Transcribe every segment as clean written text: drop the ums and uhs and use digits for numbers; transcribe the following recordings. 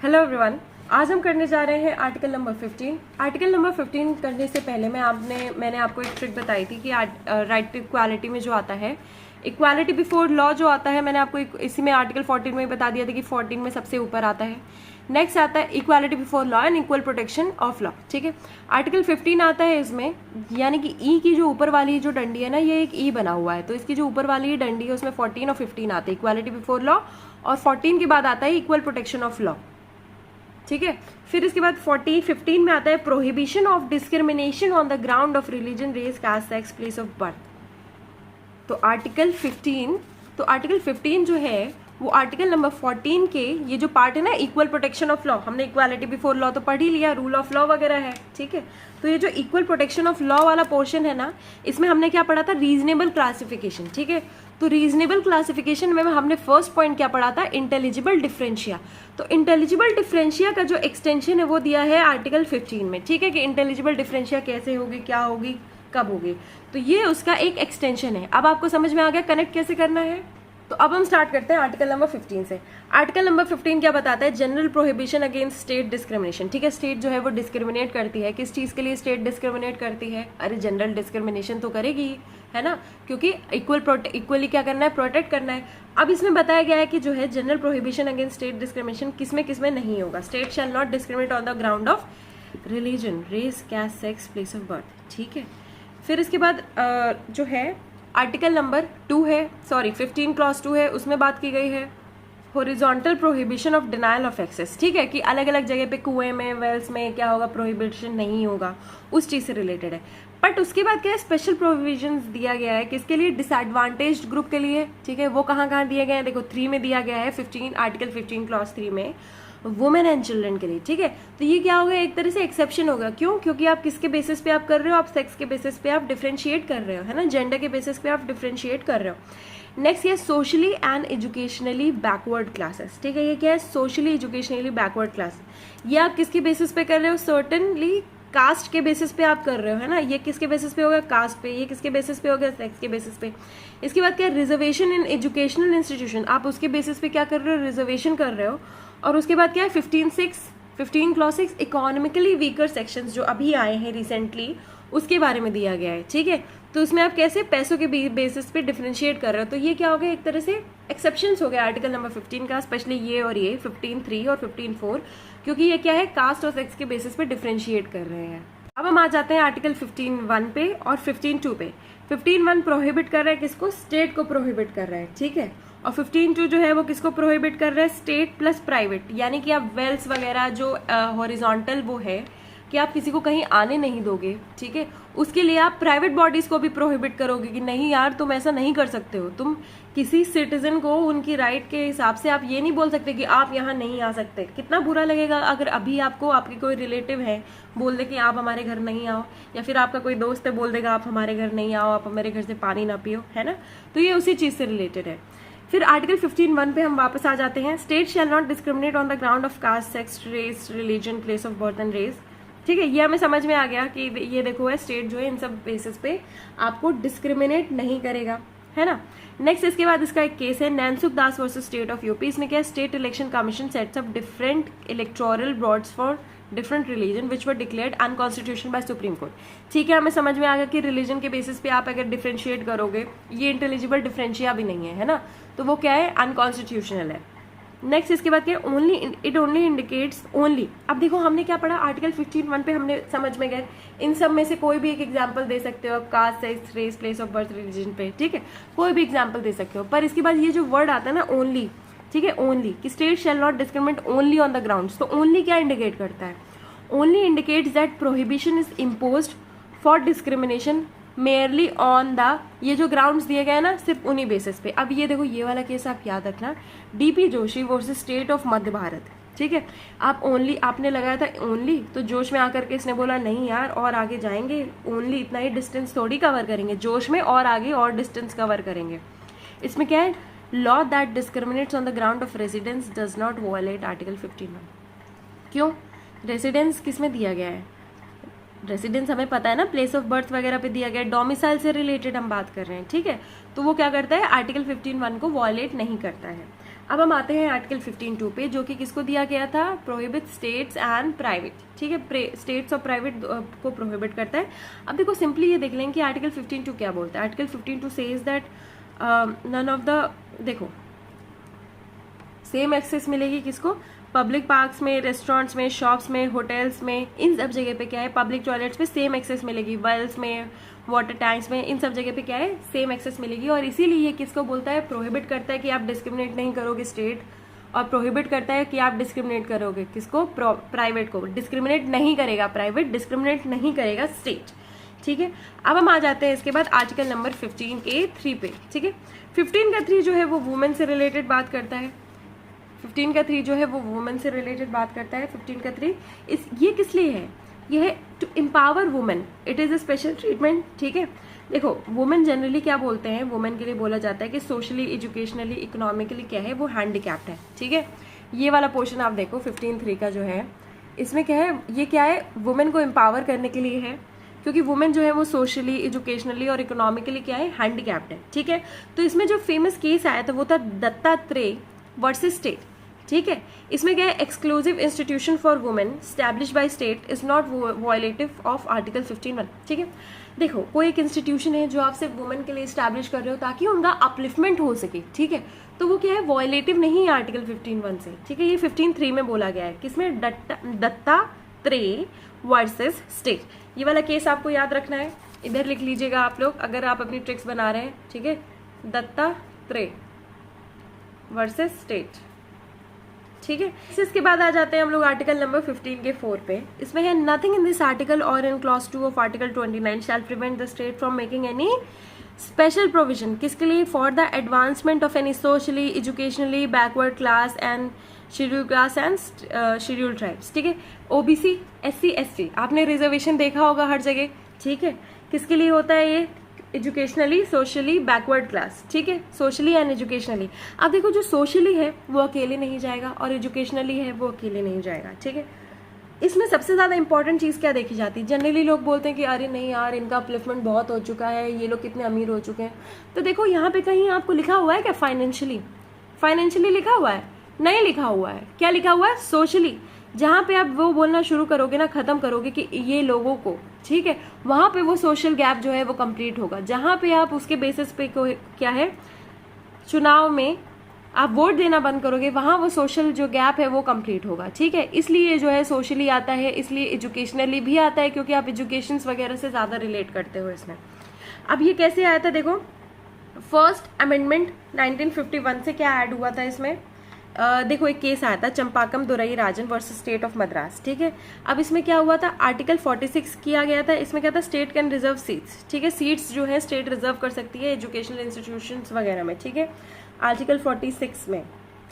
Hello everyone, आज हम करने जा रहे हैं आर्टिकल नंबर 15। आर्टिकल नंबर 15 करने से पहले मैंने आपको एक ट्रिक बताई थी कि राइट टू इक्वालिटी में जो आता है इक्वालिटी बिफोर लॉ जो आता है, मैंने आपको इसी में आर्टिकल 14 में बता दिया था कि 14 में सबसे ऊपर आता है। नेक्स्ट आता है equality before law and equal protection of law. ठीक है, आर्टिकल 15 आता है इसमें, यानी कि ई की जो ऊपर वाली जो डंडी है ना, ये एक ई बना हुआ है, तो इसकी जो ऊपर वाली डंडी है उसमें 14 और 15 आते हैं, इक्वालिटी बिफोर लॉ, और 14 के बाद आता है इक्वल प्रोटेक्शन ऑफ लॉ। ठीक है, फिर इसके बाद 15 में आता है prohibition of discrimination on the ground of religion, race, caste, sex, place of birth. तो आर्टिकल 15 जो है वो आर्टिकल नंबर 14 के ये जो पार्ट है ना, इक्वल प्रोटेक्शन ऑफ लॉ, हमने इक्वालिटी बिफोर लॉ तो पढ़ ही लिया, रूल ऑफ लॉ वगैरह है। ठीक है, तो ये जो इक्वल प्रोटेक्शन ऑफ लॉ वाला पोर्शन है ना, इसमें हमने क्या पढ़ा था, रीजनेबल क्लासिफिकेशन। ठीक है, तो रीजनेबल क्लासिफिकेशन में हमने फर्स्ट पॉइंट क्या पढ़ा था, इंटेलिजिबल डिफरेंशिया। तो इंटेलिजिबल डिफरेंशिया का जो एक्सटेंशन है वो दिया है आर्टिकल 15 में। ठीक है, कि इंटेलिजिबल डिफरेंशिया कैसे होगी, क्या होगी, कब होगी, तो ये उसका एक एक्सटेंशन है। अब आपको समझ में आ गया कनेक्ट कैसे करना है। तो अब हम स्टार्ट करते हैं आर्टिकल नंबर 15 से। आर्टिकल नंबर 15 क्या बताता है, general prohibition against state discrimination. ठीक है, स्टेट जो है वो डिस्क्रिमिनेट करती है, किस चीज के लिए स्टेट डिस्क्रिमिनेट करती है, अरे जनरल डिस्क्रिमिनेशन तो करेगी, है ना, क्योंकि इक्वली क्या करना है, प्रोटेक्ट करना है। अब इसमें बताया गया है कि जो है general prohibition against state discrimination किसमें नहीं होगा, state shall not discriminate on the ground of religion, race, caste, sex, place of birth. ठीक है, फिर इसके बाद जो है आर्टिकल नंबर 2 है, 15 क्लॉज 2 है, उसमें बात की गई है horizontal prohibition of denial of access. ठीक है, कि अलग अलग जगह पे कुएं में, वेल्स में क्या होगा, प्रोहिबिशन नहीं होगा, उस चीज से रिलेटेड है। बट उसके बाद क्या है, स्पेशल प्रोविजंस दिया गया है किसके लिए, डिसएडवांटेज्ड ग्रुप के लिए। ठीक है, वो कहाँ दिए गए हैं, देखो 3 में दिया गया है, आर्टिकल 15 क्लॉज 3 में वुमेन एंड चिल्ड्रन के लिए। ठीक है, तो ये क्या होगा, एक तरह से एक्सेप्शन होगा। क्यों, क्योंकि आप किसके बेसिस पे आप कर रहे हो, आप सेक्स के बेसिस पे आप डिफरेंशिएट कर रहे हो, है ना, जेंडर के बेसिस पे आप डिफरेंशिएट कर रहे हो। नेक्स्ट ये socially and educationally backward classes. ठीक है, ये क्या है, सोशली एजुकेशनली बैकवर्ड क्लास, ये आप किसके बेसिस पे कर रहे हो, सर्टेनली कास्ट के बेसिस पे आप कर रहे हो, है ना, ये किसके बेसिस पे होगा, कास्ट पे, ये किसके बेसिस पे होगा, सेक्स के बेसिस पे। इसके बाद क्या, रिजर्वेशन इन एजुकेशनल इंस्टीट्यूशन, आप उसके बेसिस पे क्या कर रहे हो, रिजर्वेशन कर रहे हो। और उसके बाद क्या है, 15 क्लॉज 6 इकोनॉमिकली वीकर सेक्शंस जो अभी आए हैं रिसेंटली, उसके बारे में दिया गया है। ठीक है, तो उसमें आप कैसे पैसों के बेसिस पे डिफरेंशिएट कर रहे हो, तो ये क्या हो गया, एक तरह से एक्सेप्शंस हो गया आर्टिकल नंबर 15 का, स्पेशली ये और ये 15(3) और 15(4), क्योंकि ये क्या है, कास्ट और सेक्स के बेसिस पे डिफरेंशिएट कर रहे हैं। अब हम आ जाते हैं आर्टिकल 15(1) पे और 15(2) पे। 15(1) प्रोहिबिट कर रहा है किसको, स्टेट को प्रोहिबिट कर रहा है। ठीक है, और 15(2) जो है वो किसको प्रोहिबिट कर रहा है, स्टेट प्लस प्राइवेट, यानी कि आप वेल्स वगैरह जो हॉरिजॉन्टल वो है कि आप किसी को कहीं आने नहीं दोगे। ठीक है, उसके लिए आप प्राइवेट बॉडीज को भी प्रोहिबिट करोगे कि नहीं यार तुम ऐसा नहीं कर सकते हो, तुम किसी सिटीजन को उनकी राइट के हिसाब से आप ये नहीं बोल सकते कि आप यहाँ नहीं आ सकते। कितना बुरा लगेगा अगर अभी आपको आपके कोई रिलेटिव है बोल दे कि आप हमारे घर नहीं आओ, या फिर आपका कोई दोस्त है बोल देगा आप हमारे घर नहीं आओ, आप हमारे घर से पानी ना पियो, है ना, तो ये उसी चीज से रिलेटेड है। फिर आर्टिकल 15(1) पे हम वापस आ जाते हैं, state shall not discriminate on the ground of caste, sex, race, religion, place of birth and race. ठीक है, ये हमें समझ में आ गया कि ये देखो है, स्टेट जो है इन सब बेसिस पे आपको डिस्क्रिमिनेट नहीं करेगा, है ना। नेक्स्ट इसके बाद इसका एक केस है Nainsukh Das versus state of UP. इसमें क्या है, state election commission sets up different electoral boards for different religion which were declared unconstitutional by supreme court. ठीक है, हमें समझ में आ गया कि रिलीजन के बेसिस पे आप अगर डिफरेंशिएट करोगे, ये इंटेलिजिबल डिफरेंशिया भी नहीं है ना, तो वो क्या है, अनकॉन्स्टिट्यूशनल है। नेक्स्ट इसके बाद क्या, इट ओनली इंडिकेट्स ओनली। अब देखो हमने क्या पढ़ा, आर्टिकल 15(1) पे हमने समझ में गए, इन सब में से कोई भी एक एग्जांपल दे सकते हो, caste, sex, race, place of birth, religion पे। ठीक है, कोई भी एग्जांपल दे सकते हो, पर इसके बाद ये जो वर्ड आता है ना, ओनली, ठीक है, ओनली, कि state shall not discriminate only on the grounds. तो ओनली क्या इंडिकेट करता है, only indicates that prohibition is imposed for discrimination merely on the, ये जो ग्राउंड्स दिए गए ना सिर्फ उन्हीं बेसिस पे। अब ये देखो ये वाला केस आप याद रखना, DP Joshi versus state of Madhya Bharat. ठीक है, आप ओनली, आपने लगाया था ओनली, तो जोश में आकर के इसने बोला नहीं यार और आगे जाएंगे, ओनली इतना ही डिस्टेंस थोड़ी कवर करेंगे, जोश में और आगे और डिस्टेंस कवर करेंगे। इसमें क्या है, law that discriminates on the ground of residence does not violate article 15(1). क्यों, रेजिडेंस किस में दिया गया है, रेसिडेंस हमें पता है ना, प्लेस ऑफ बर्थ वगैरह पे दिया गया, डोमिसाइल से रिलेटेड हम बात कर रहे हैं। ठीक है, तो वो क्या करता है, आर्टिकल 15(1) को वॉयलेट नहीं करता है। अब हम आते हैं आर्टिकल 15(2) पे, जो कि किसको दिया गया था, प्रोहिबिट स्टेट्स एंड प्राइवेट, ठीक है, स्टेट्स और प्राइवेट को प्रोहिबिट करता है। अब देखो सिंपली ये देख लें कि आर्टिकल 15(2) क्या बोलता है। Article 15(2) says that none of the, देखो सेम एक्सेस मिलेगी किसको, पब्लिक पार्क्स में, रेस्टोरेंट्स में, शॉप्स में, होटल्स में, इन सब जगह पे क्या है, पब्लिक टॉयलेट्स पे सेम एक्सेस मिलेगी, वेल्स में, वाटर टैंक्स में, इन सब जगह पे क्या है, सेम एक्सेस मिलेगी। और इसीलिए ये किसको बोलता है, प्रोहिबिट करता है कि आप डिस्क्रिमिनेट नहीं करोगे स्टेट, और प्रोहिबिट करता है कि आप डिस्क्रिमिनेट करोगे किसको, प्राइवेट को। डिस्क्रिमिनेट नहीं करेगा प्राइवेट, डिस्क्रिमिनेट नहीं करेगा स्टेट, ठीक है। अब हम आ जाते हैं इसके बाद आर्टिकल नंबर 15 के 3 पे, ठीक है। 15 का 3 जो है वो वुमेन से रिलेटेड बात करता है। 15 का 3 जो है वो वुमेन से रिलेटेड बात करता है। 15 का 3 ये किस लिए है, ये है to empower women, it is a special treatment, ठीक है। देखो वुमेन जनरली क्या बोलते हैं, वुमेन के लिए बोला जाता है कि सोशली, एजुकेशनली, इकोनॉमिकली क्या है, वो हैंडीकैप्ड है, ठीक है। ये वाला पोर्शन आप देखो 15(3) का जो है, इसमें क्या है, ये क्या है, वुमेन को एम्पावर करने के लिए है, क्योंकि वुमेन जो है वो सोशली, एजुकेशनली और इकोनॉमिकली क्या है, हैंडीकैप्ड है, ठीक है। तो इसमें जो फेमस केस आया था वो था दत्तात्रेय वर्सेस स्टेट, ठीक है। इसमें क्या है, exclusive institution for women establish by state is not violative of article 15(1), ठीक है। देखो कोई एक इंस्टीट्यूशन है जो आप सिर्फ वुमेन के लिए स्टैब्लिश कर रहे हो ताकि उनका अपलिफ्टमेंट हो सके, ठीक है, तो वो क्या है, वायलेटिव नहीं है आर्टिकल 15(1) से, ठीक है। ये 15(3) में बोला गया है, किसमें, दत्तात्रेय वर्सेस स्टेट। ये वाला केस आपको याद रखना है, इधर लिख लीजिएगा आप लोग अगर आप अपनी ट्रिक्स बना रहे हैं, ठीक है। दत्तात्रेय वर्सेस स्टेट, ठीक है। इसके बाद आ जाते हैं हम लोग आर्टिकल नंबर 15 के 4 पे। इसमें है, नथिंग इन दिस आर्टिकल और in clause 2 of article 29 shall prevent the state from making any special provision, किसके लिए, for the advancement of any socially, educationally backward class and schedule class and schedule tribes, ठीक है। OBC, SC, ST, आपने reservation देखा होगा हर जगह, ठीक है। किसके लिए होता है ये, एजुकेशनली, सोशली बैकवर्ड क्लास, ठीक है, सोशली एंड एजुकेशनली। अब देखो जो सोशली है वो अकेले नहीं जाएगा और एजुकेशनली है वो अकेले नहीं जाएगा, ठीक है। इसमें सबसे ज्यादा इंपॉर्टेंट चीज क्या देखी जाती है, जनरली लोग बोलते हैं कि अरे नहीं यार इनका अपलिफ्टमेंट बहुत हो चुका है, ये लोग कितने अमीर हो चुके हैं। तो देखो यहाँ पे कहीं आपको लिखा हुआ है क्या, फाइनेंशियली लिखा हुआ है, नहीं लिखा हुआ है, क्या लिखा हुआ है, सोशली। जहाँ पे आप वो बोलना शुरू करोगे ना, खत्म करोगे कि ये लोगों को, ठीक है, वहां पे वो सोशल गैप जो है वो कंप्लीट होगा। जहां पे आप उसके बेसिस पे क्या है, चुनाव में आप वोट देना बंद करोगे, वहां वो सोशल जो गैप है वो कंप्लीट होगा, ठीक है। इसलिए जो है सोशली आता है, इसलिए एजुकेशनली भी आता है, क्योंकि आप एजुकेशन वगैरह से ज्यादा रिलेट करते हो इसमें। अब ये कैसे आया था, देखो फर्स्ट अमेंडमेंट 1951 से क्या ऐड हुआ था इसमें, देखो एक केस आया था चंपाकम दुरई राजन वर्सेस स्टेट ऑफ मद्रास, ठीक है। अब इसमें क्या हुआ था, आर्टिकल 46 किया गया था। इसमें क्या था, स्टेट कैन रिजर्व सीट्स, ठीक है, सीट्स जो है स्टेट रिजर्व कर सकती है एजुकेशनल इंस्टीट्यूशंस वगैरह में, ठीक है, आर्टिकल 46 में,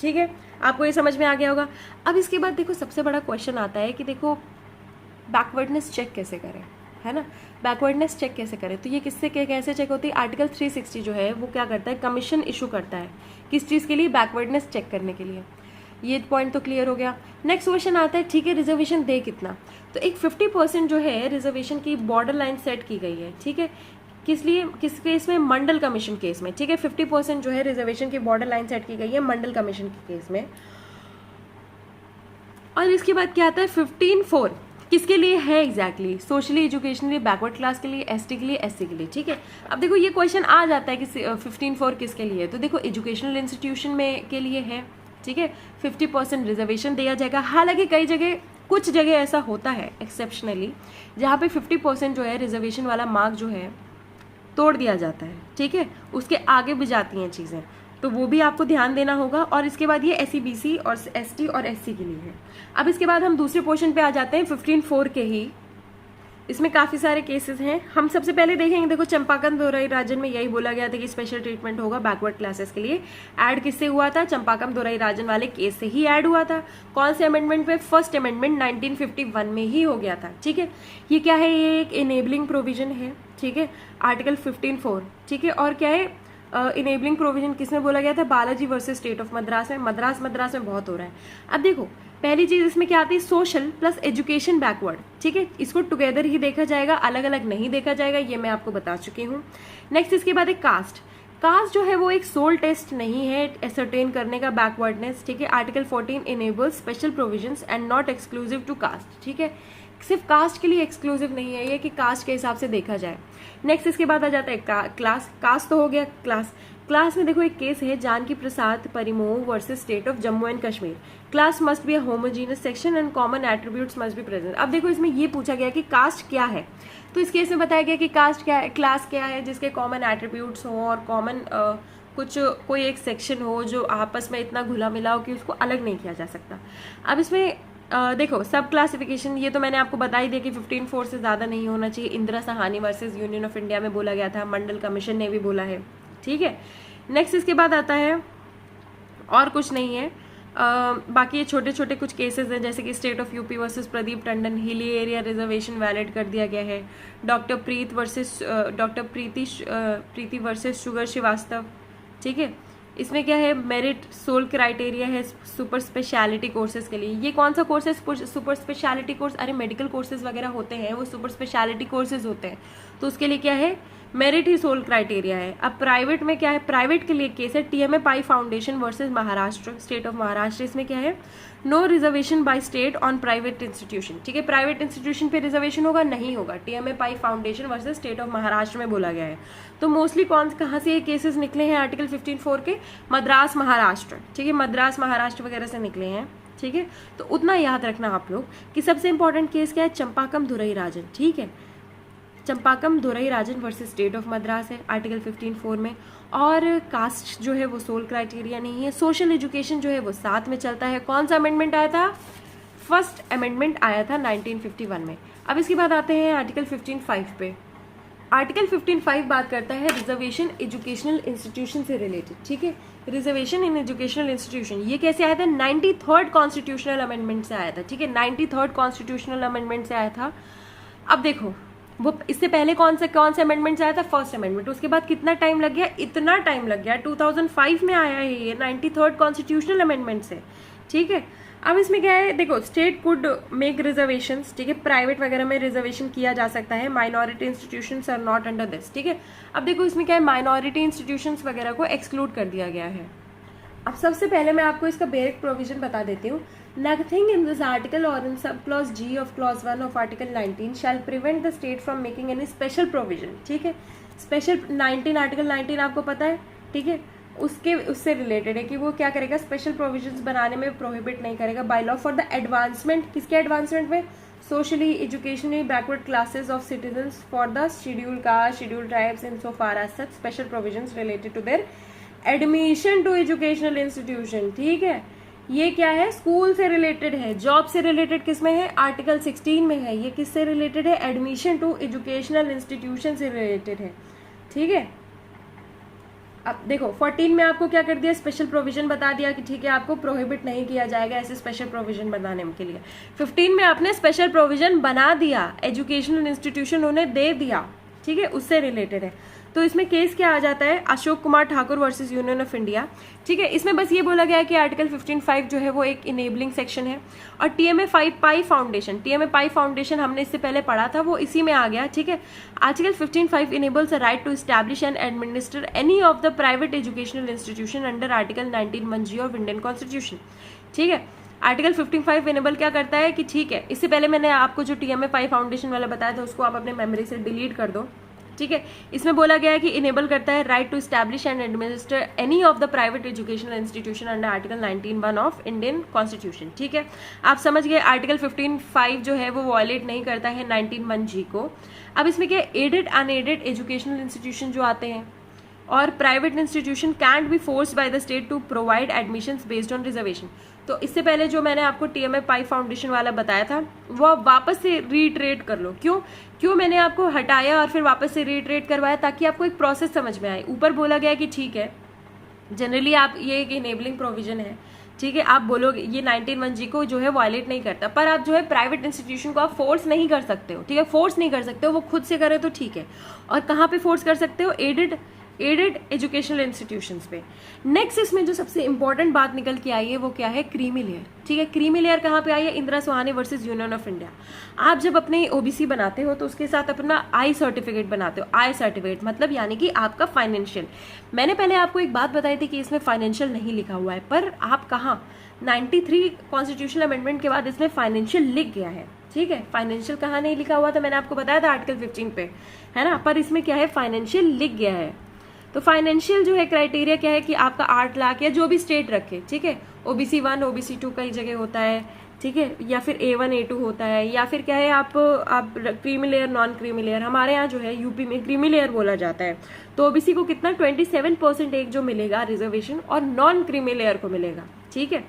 ठीक है। आपको ये समझ में आ गया होगा। अब इसके बाद देखो सबसे बड़ा क्वेश्चन आता है कि देखो बैकवर्डनेस चेक कैसे करें, है ना, बैकवर्डनेस चेक कैसे करें। तो ये किससे कैसे चेक होती है, आर्टिकल 360 जो है वो क्या करता है, कमीशन इशू करता है, किस चीज़ के लिए, बैकवर्डनेस चेक करने के लिए। ये पॉइंट तो क्लियर हो गया। नेक्स्ट क्वेश्चन आता है, ठीक है, रिजर्वेशन दे कितना, तो एक 50% जो है रिजर्वेशन की बॉर्डर लाइन सेट की गई है, ठीक है। किस लिए, किस केस में, मंडल कमीशन केस में, ठीक है। 50% जो है रिजर्वेशन की बॉर्डर लाइन सेट की गई है मंडल कमीशन के केस में। और इसके बाद क्या आता है 15(4), किसके लिए है exactly, socially, educationally backward class के लिए, एसटी के लिए, एससी के लिए, ठीक है। अब देखो ये क्वेश्चन आ जाता है कि 15(4) किसके लिए है, तो देखो एजुकेशनल इंस्टीट्यूशन में के लिए है, ठीक है। 50% रिजर्वेशन दिया जाएगा। हालांकि कई जगह, कुछ जगह ऐसा होता है एक्सेप्शनली, जहाँ पे 50% जो है रिजर्वेशन वाला मार्क जो है तोड़ दिया जाता है, ठीक है, उसके आगे भी जाती हैं चीज़ें, तो वो भी आपको ध्यान देना होगा। और इसके बाद ये एससी, बीसी और एसटी और एससी के लिए है। अब इसके बाद हम दूसरे पोर्शन पे आ जाते हैं 15(4) के ही। इसमें काफ़ी सारे केसेस हैं। हम सबसे पहले देखेंगे, देखो चंपाकम दुरई राजन में यही बोला गया था कि स्पेशल ट्रीटमेंट होगा बैकवर्ड क्लासेस के लिए। ऐड किससे हुआ था, चंपाकम दुरई राजन वाले केस से ही ऐड हुआ था। कौन से अमेंडमेंट पे, फर्स्ट अमेंडमेंट 1951 में ही हो गया था, ठीक है। ये क्या है, ये एक इनेबलिंग प्रोविजन है, ठीक है, आर्टिकल 15(4), ठीक है। और क्या है, इनेबलिंग प्रोविजन किसमें बोला गया था, Balaji versus state of Madras में। मद्रास में बहुत हो रहा है। अब देखो पहली चीज इसमें क्या आती है, सोशल प्लस एजुकेशन बैकवर्ड, ठीक है, इसको टुगेदर ही देखा जाएगा, अलग अलग नहीं देखा जाएगा, ये मैं आपको बता चुकी हूँ। नेक्स्ट इसके बाद एक कास्ट, कास्ट जो है वो एक सोल टेस्ट नहीं है एसरटेन करने का बैकवर्डनेस, ठीक है। Article 14 enables special provisions and not exclusive to caste, ठीक है। सिर्फ कास्ट के लिए एक्सक्लूसिव नहीं है ये कि कास्ट के हिसाब से देखा जाए। नेक्स्ट इसके बाद आ जाता है क्लास। कास्ट तो हो गया। क्लास में देखो एक केस है Janki Prasad Parimoo versus state of Jammu and Kashmir. Class must be a homogeneous section and common attributes must be present. अब देखो इसमें ये पूछा गया कि कास्ट क्या है, तो इस केस में बताया गया कि कास्ट क्या है, क्लास क्या है जिसके कॉमन एट्रीब्यूट्स हो और कॉमन कोई एक सेक्शन हो जो आपस में इतना घुला मिला हो कि उसको अलग नहीं किया जा सकता। अब इसमें देखो सब क्लासिफिकेशन ये तो मैंने आपको बता ही दिया कि 15(4) से ज़्यादा नहीं होना चाहिए। Indira Sahani versus union of India में बोला गया था, मंडल कमीशन ने भी बोला है, ठीक है। नेक्स्ट इसके बाद आता है और कुछ नहीं है, बाकी ये छोटे छोटे कुछ केसेस हैं जैसे कि state of UP versus Pradeep Tandon, hilly area reservation valid कर दिया गया है। डॉक्टर प्रीति वर्सेस शुगर श्रीवास्तव, ठीक है। इसमें क्या है, मेरिट सोल क्राइटेरिया है सुपर स्पेशलिटी कोर्सेज के लिए। ये कौन सा कोर्स है सुपर स्पेशलिटी कोर्स? अरे मेडिकल कोर्सेज वगैरह होते हैं वो सुपर स्पेशलिटी कोर्सेज होते हैं, तो उसके लिए क्या है, मेरिट ही सोल क्राइटेरिया है। अब प्राइवेट में क्या है, प्राइवेट के लिए केस है TMA Pai foundation versus Maharashtra, state of Maharashtra. इसमें क्या है, no reservation by state on private institution, ठीक है। प्राइवेट इंस्टीट्यूशन पे रिजर्वेशन होगा नहीं होगा, TMA Pai foundation versus state of Maharashtra में बोला गया है। तो मोस्टली कहाँ से ये केसेस निकले हैं आर्टिकल 15(4) के? मद्रास महाराष्ट्र, ठीक है, मद्रास महाराष्ट्र वगैरह से निकले हैं, ठीक है। तो उतना याद रखना आप लोग कि सबसे इंपॉर्टेंट केस क्या है, चंपाकम दुरईराजन, ठीक है। चंपाकम दुरईराजन वर्सेस स्टेट ऑफ मद्रास है आर्टिकल 15(4) में। और कास्ट जो है वो सोल क्राइटेरिया नहीं है। सोशल एजुकेशन जो है वो साथ में चलता है। कौन सा अमेंडमेंट आया था? फर्स्ट अमेंडमेंट आया था 1951 में। अब इसके बाद आते हैं आर्टिकल 15(5) पे। आर्टिकल 15(5) बात करता है रिजर्वेशन एजुकेशनल इंस्टीट्यूशन से रिलेटेड, ठीक है। रिजर्वेशन इन एजुकेशनल इंस्टीट्यूशन ये कैसे आया था? 93rd कॉन्स्टिट्यूशनल अमेंडमेंट से आया था, ठीक है। 93rd कॉन्स्टिट्यूशनल अमेंडमेंट से आया था। अब देखो वो इससे पहले कौन से अमेंडमेंट से आया था? First amendment. उसके बाद कितना टाइम लग गया? इतना टाइम लग गया, 2005 में आया है ये 93rd कॉन्स्टिट्यूशनल अमेंडमेंट से, ठीक है। अब इसमें क्या है, देखो स्टेट कुड मेक रिजर्वेशंस, ठीक है। प्राइवेट वगैरह में रिजर्वेशन किया जा सकता है। Minority institutions are not under this, ठीक है। अब देखो इसमें क्या है, माइनॉरिटी इंस्टीट्यूशंस वगैरह को एक्सक्लूड कर दिया गया है। अब सबसे पहले मैं आपको इसका बेसिक प्रोविजन बता देती हूँ। Nothing in this article or in subclause G of clause 1 of article 19 shall prevent the state from making any special provision, ठीक है। स्पेशल 19 आर्टिकल 19 आपको पता है, ठीक है। उससे रिलेटेड है कि वो क्या करेगा, स्पेशल प्रोविजंस बनाने में प्रोहिबिट नहीं करेगा by law for the advancement, किसके एडवांसमेंट में? Socially educationally backward classes of citizens for the schedule caste schedule tribes in so far as such special provisions related to their admission to educational institution, ठीक है। ये क्या है, school से related है। Job से रिलेटेड किस में है? आर्टिकल 16 में है। ये किससे रिलेटेड है? एडमिशन टू एजुकेशनल इंस्टीट्यूशन से रिलेटेड है, ठीक है। अब देखो 14 में आपको क्या कर दिया, स्पेशल प्रोविजन बता दिया कि ठीक है आपको प्रोहिबिट नहीं किया जाएगा ऐसे स्पेशल प्रोविजन बनाने के लिए। 15 में आपने स्पेशल प्रोविजन बना दिया, एजुकेशनल इंस्टीट्यूशन उन्हें दे दिया, ठीक है, उससे रिलेटेड है। तो इसमें केस क्या आ जाता है, Ashok Kumar Thakur versus union of India, ठीक है। इसमें बस ये बोला गया है कि आर्टिकल 15(5) जो है वो एक इनेबलिंग सेक्शन है। और टीएमए पाई फाउंडेशन हमने इससे पहले पढ़ा था, वो इसी में आ गया, ठीक है। Article 15(5) enables a right to establish and administer any of the private educational institution under article 19(1) of Indian constitution, ठीक है। आर्टिकल 15(5) इनेबल क्या करता है कि ठीक है, इससे पहले मैंने आपको जो टीएमए पाई फाउंडेशन वाला बताया था उसको आप अपने मेमोरी से डिलीट कर दो, ठीक है। इसमें बोला गया है कि इनेबल करता है right to establish and administer any of the private educational institution under article 19(1) of Indian constitution, ठीक है। आप समझ गए, आर्टिकल 15(5) जो है वो वॉयलेट नहीं करता है 19(1) को। अब इसमें क्या, एडेड अनएडेड एजुकेशनल इंस्टीट्यूशन जो आते हैं और private institution can't be forced by the state to provide admissions based on reservation. तो इससे पहले जो मैंने आपको टीएमए पाई फाउंडेशन वाला बताया था वो आप वापस से रीट्रेट कर लो। क्यों मैंने आपको हटाया और फिर वापस से रीट्रेट करवाया, ताकि आपको एक प्रोसेस समझ में आए। ऊपर बोला गया कि ठीक है जनरली आप ये एक इनेबलिंग प्रोविजन है, ठीक है, आप बोलोगे ये 19(1) को जो है वायलेट नहीं करता, पर आप जो है प्राइवेट इंस्टीट्यूशन को आप फोर्स नहीं कर सकते हो, ठीक है, फोर्स नहीं कर सकते हो, वो खुद से करे तो ठीक है। और कहाँ पे फोर्स कर सकते हो, एडेड एजुकेशनल इंस्टीट्यूशंस पे। नेक्स्ट इसमें जो सबसे इंपॉर्टेंट बात निकल के आई है वो क्या है, क्रीमी लेयर। ठीक है, क्रीमी लेयर कहाँ पे आई है, इंदिरा सुहाने वर्सेस यूनियन ऑफ इंडिया। आप जब अपने ओबीसी बनाते हो तो उसके साथ अपना आई सर्टिफिकेट बनाते हो। आई सर्टिफिकेट मतलब यानी कि आपका फाइनेंशियल। मैंने पहले आपको एक बात बताई थी कि इसमें फाइनेंशियल नहीं लिखा हुआ है, पर आप कहाँ 93 कॉन्स्टिट्यूशनल अमेंडमेंट के बाद इसमें फाइनेंशियल लिख गया है। ठीक है, फाइनेंशियल कहाँ नहीं लिखा हुआ था, मैंने आपको बताया था आर्टिकल 15 पे, है ना, पर इसमें क्या है, फाइनेंशियल लिख गया है। तो फाइनेंशियल जो है क्राइटेरिया क्या है कि आपका 8 लाख या जो भी स्टेट रखे, ठीक है, ओबीसी 1 ओबीसी 2 कई जगह होता है, ठीक है, या फिर A1 A2 होता है, या फिर क्या है आप creamy layer non creamy layer. हमारे यहाँ जो है यूपी में क्रीमी लेयर बोला जाता है। तो ओबीसी को कितना 27% एक जो मिलेगा रिजर्वेशन और नॉन क्रीमी लेयर को मिलेगा। ठीक है,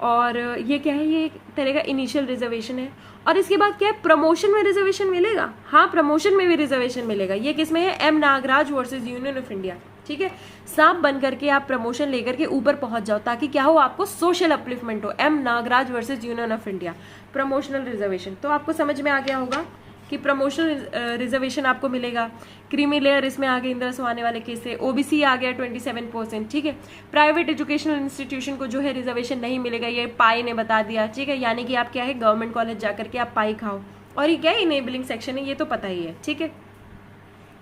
और ये क्या है, ये एक तरह का इनिशियल रिजर्वेशन है। और इसके बाद क्या है, प्रमोशन में रिजर्वेशन मिलेगा। हाँ, प्रमोशन में भी रिजर्वेशन मिलेगा। ये किसमें है, M Nagaraj versus union of India. ठीक है, सांप बन करके आप प्रमोशन लेकर के ऊपर पहुंच जाओ ताकि क्या हो, आपको सोशल अपलिफ्टमेंट हो। M Nagaraj versus union of India, promotional reservation. तो आपको समझ में आ गया होगा कि प्रमोशनल रिजर्वेशन आपको मिलेगा। क्रीमी लेयर इसमें आ गए इंदिरा सुहाने वाले केस से। ओबीसी आ गया 27%। ठीक है, प्राइवेट एजुकेशनल इंस्टीट्यूशन को जो है रिजर्वेशन नहीं मिलेगा, ये पाई ने बता दिया। ठीक है, यानी कि आप क्या है, गवर्नमेंट कॉलेज जाकर के आप पाई खाओ। और ये क्या है, इनेबलिंग सेक्शन है, ये तो पता ही है। ठीक है,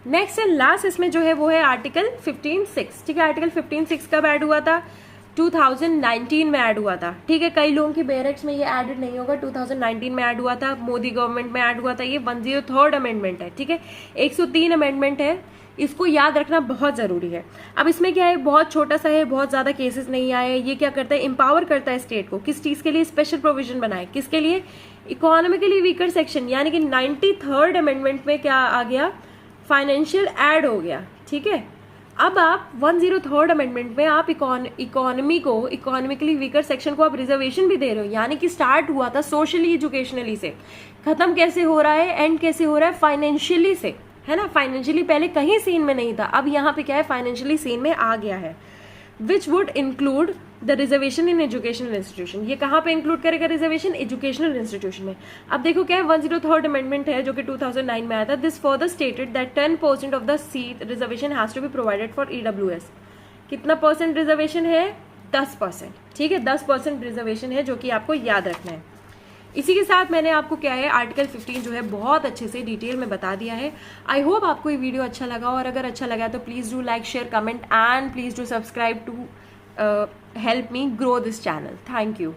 नेक्स्ट एंड लास्ट इसमें जो है वो है आर्टिकल 15(6). ठीक है, आर्टिकल 15(6) कब ऐड हुआ था, 2019 में ऐड हुआ था। ठीक है, कई लोगों की बैरेक्स में ये एडेड नहीं होगा, 2019 में ऐड हुआ था, मोदी गवर्नमेंट में ऐड हुआ था। ये 103rd अमेंडमेंट है। ठीक है, 103 अमेंडमेंट है, इसको याद रखना बहुत जरूरी है। अब इसमें क्या है, बहुत छोटा सा है, बहुत ज्यादा केसेस नहीं आए। ये क्या करता है, एम्पावर करता है स्टेट को। किस चीज के लिए, स्पेशल प्रोविजन बनाए, किसके लिए, इकोनॉमिकली वीकर सेक्शन। यानी कि 93rd अमेंडमेंट में क्या आ गया, फाइनेंशियल ऐड हो गया। ठीक है, अब आप 103rd अमेंडमेंट में आप इकोनॉमी को, इकोनॉमिकली वीकर सेक्शन को आप रिजर्वेशन भी दे रहे हो। यानी कि स्टार्ट हुआ था सोशली एजुकेशनली से, खत्म कैसे हो रहा है, एंड कैसे हो रहा है, फाइनेंशियली से, है ना। फाइनेंशियली पहले कहीं सीन में नहीं था, अब यहाँ पे क्या है, फाइनेंशियली सीन में आ गया है। Which would include the reservation in educational institution. ये कहाँ पे इंक्लूड करेगा रिजर्वेशन, एजुकेशनल इंस्टीट्यूशन में। अब देखो क्या है, 103rd अमेंडमेंट है जो कि 2009 में आया था। This further stated that 10% of the seat reservation has to be provided for EWS। कितना परसेंट रिजर्वेशन है, 10%। ठीक है, 10% रिजर्वेशन है जो कि आपको याद रखना है। इसी के साथ मैंने आपको क्या है, आर्टिकल 15 जो है बहुत अच्छे से डिटेल में बता दिया है। आई होप आपको ये वीडियो अच्छा लगा, और अगर अच्छा लगा तो please do like, share, comment and please do subscribe to help me grow this channel. Thank you.